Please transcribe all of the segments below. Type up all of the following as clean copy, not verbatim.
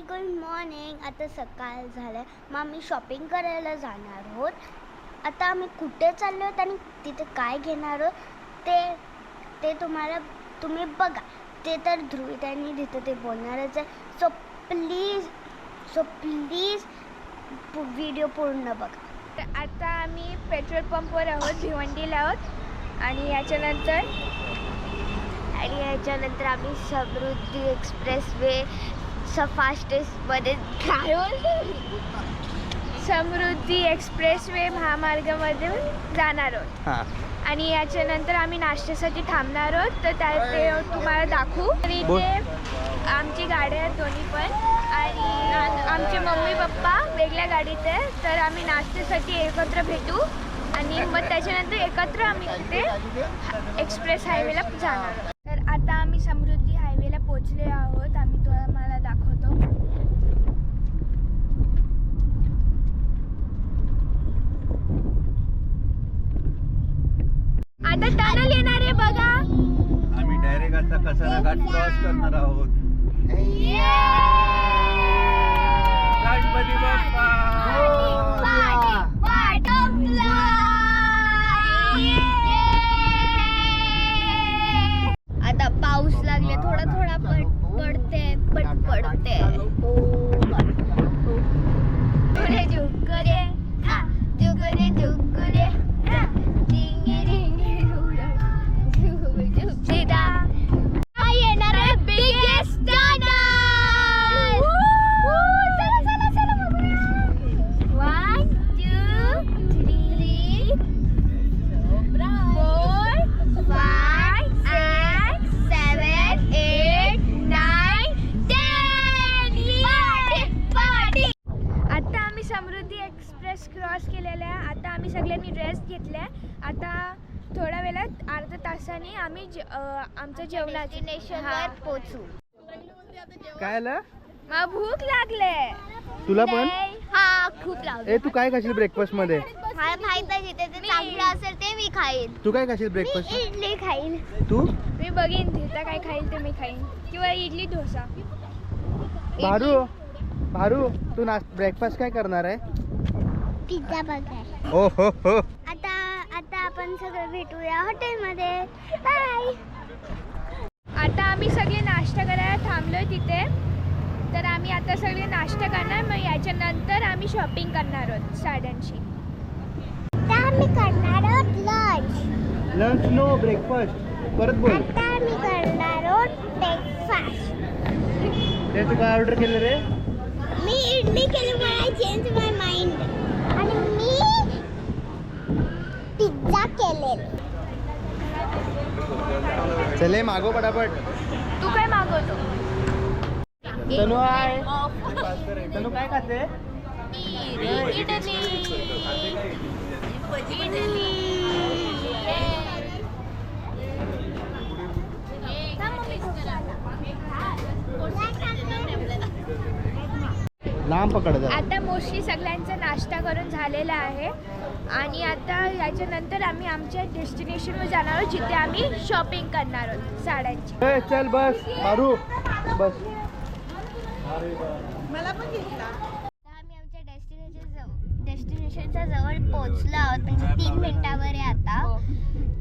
Good morning. आता सकाळ झालं, मग आम्ही शॉपिंग करायला जाणार आहोत. आता आम्ही कुठे चाललो आहोत आणि तिथे काय घेणार आहोत ते तुम्ही बघा. ते तर ध्रुवी त्यांनी तिथे ते बोलणारच आहे. सो प्लीज व्हिडिओ पूर्ण बघा. आता आम्ही पेट्रोल पंपवर आहोत, भिवंडीला आहोत. आणि याच्यानंतर आम्ही समृद्धी एक्सप्रेसवे फास्टेस्टमध्ये समृद्धी एक्सप्रेसवे महामार्गामध्ये जाणार आहोत. आणि याच्यानंतर आम्ही नाश्त्यासाठी थांबणार आहोत, तर ते तुम्हाला दाखवू. आणि इथे आमची गाड्या आहेत दोन्ही पण, आणि आमचे मम्मी पप्पा वेगळ्या गाडीत आहे. तर आम्ही नाश्त्यासाठी एकत्र भेटू आणि मग त्याच्यानंतर एकत्र आम्ही तिथे एक्सप्रेस हायवेला जाणार आहोत. तर आता आम्ही समृद्धी हायवेला पोचले आहोत. आम्ही तुम्हाला दाखवतो. आता टनल येणार आहे बघा. आम्ही डायरेक्ट आता कसारा घाट क्रॉस करणार आहोत. गणपती बाप्पा. आता पाऊस लागले, थोडा पडते. समृद्धी एक्सप्रेस क्रॉस केलेला आहे. आता आम्ही सगळ्यांनी रेस्ट घेतल्या. आता थोड्या वेळात अर्ध्या तासाने आम्ही आमच्या जेवणाच्या डेस्टिनेशनवर पोहोचू. काय आलं? मला भूक लागले. तुला पण? हा, खूप लागले. ए, तू काय खाशील ब्रेकफास्ट मध्ये? मला माहित आहे जिथे ते चांगलं असेल ते मी खाईन. तू काय खाशील ब्रेकफास्ट? इडली खाईन. तू? मी बघीन तिथं काय खाईल ते मी खाईन, किंवा इडली डोसा. भारू तू ब्रेकफास्ट काय करणार आहे? पिझ्झा बघाय. ओ हो हो. आता आपण सगळं भेटूया हॉटेलमध्ये. बाय. आता आम्ही सगळे नाश्ता करायला थांबलोय तिथे. तर आम्ही आता सगळे नाश्ता करणार, मग याच्यानंतर आम्ही शॉपिंग करणार आहोत साड्यांची. आता आम्ही करणार आहोत लंच नो ब्रेकफास्ट. परत बोल. आता आम्ही करणार आहोत ब्रेकफास्ट. ते तू काय ऑर्डर केलं रे? मी इडली केली, मला चेंज माय माइंड. आणि मी पिझ्झा केलेला. चले मागो पटापट. तू काय मागवतो? तनु आहे. तनु काय खाते? लांब पकड. आता मोस्टली सगळ्यांचा नाश्ता करून झालेला आहे. आणि आता याच्यानंतर आम्ही आमच्या डेस्टिनेशनवर जाणार आहोत, जिथे आम्ही शॉपिंग करणार आहोत साड्यांची. चल बस मारू बस. आम्ही आमच्या डेस्टिनेशनच्या जवळ पोहोचलो आहोत, म्हणजे 3 मिनिटावर आहे आता.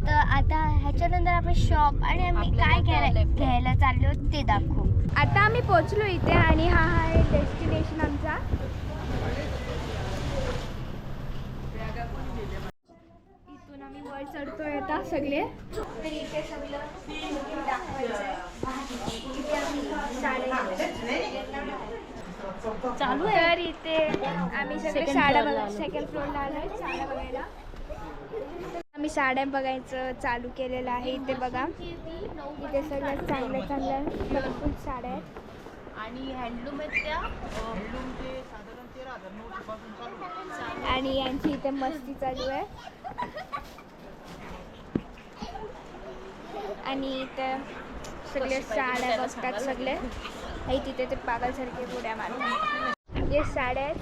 तर आता ह्याच्यानंतर आपण शॉप आणि आम्ही काय घ्यायला चाललो ते दाखवू. आता आम्ही पोहोचलो इथे, आणि हा आहे डेस्टिनेशन आमचा. इथून आम्ही वर चढतोय आता सगळे. तर इथे सगळं दाखवायचं आहे. इथे आम्ही चालू आहे. तर इथे आम्ही सगळे साड्या बघायला सेकंड फ्लोअरला आलोय साड्या बघायला. आम्ही साड्या बघायचं चालू केलेलं आहे. इथे बघा, इथे सगळ्यात चांगल्या कलरफुल साड्या आहेत. आणि हँडलूम आहेत त्या. हँडलूमचे साधारण 13,000 नोटपासून चालू. आणि यांची इथे मस्ती चालू आहे. आणि इथे सगळे साड्या बघतात सगळे. हे तिथे ते पागलसारखे उड्या मारतात. हे साड्या आहेत.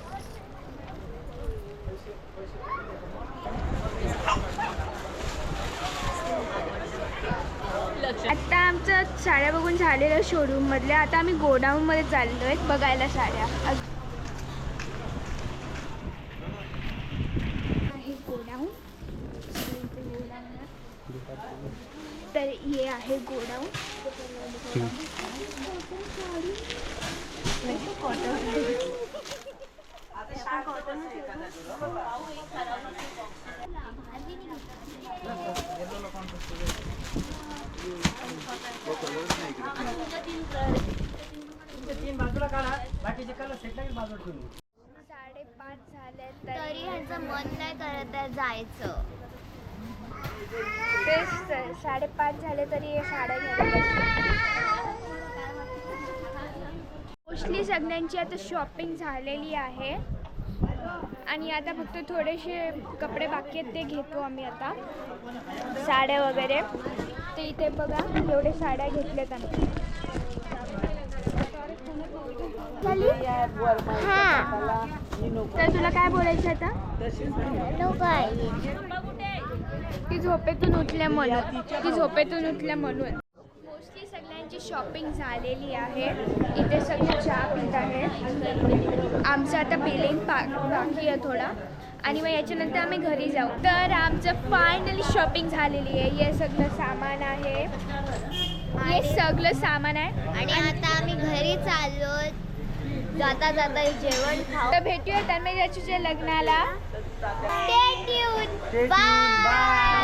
आता आमचं साड्या बघून झालेलं शोरूम मधल्या. आता आम्ही गोडाऊन मध्ये चाललोय बघायला साड्या. आहे गोडाऊन. तर हे आहे गोडाऊन. साडेपाच झाले तरी ह्यांचं मन नाही करत आहे जायचं. तेच तर, 5:30 झाले तरी हे साड्या घ्यायला मोस्टली सगळ्यांची आता शॉपिंग झालेली आहे आणि आता फक्त थोडेसे कपडे बाकी आहेत ते घेतो आम्ही आता. साड्या वगैरे ते इथे बघा एवढे साड्या घेतल्यात आम्ही. तर तुला काय बोलायचं आता? ती झोपेतून उठल्या म्हणून मोस्टली सगळ्यांची शॉपिंग झालेली आहे. इथे सगळे चहा पित आहे. आमचं आता बिलिंग बाकी आहे थोडा आणि मग याच्यानंतर आम्ही घरी जाऊ. तर आमचं फायनली शॉपिंग झालेली आहे. हे सगळं सामान आहे. आणि आता आम्ही घरी चाललो. जाता जाता जेवण खाऊ. तर भेटूया तन्मयच्या लग्नाला. Stay tuned. Bye.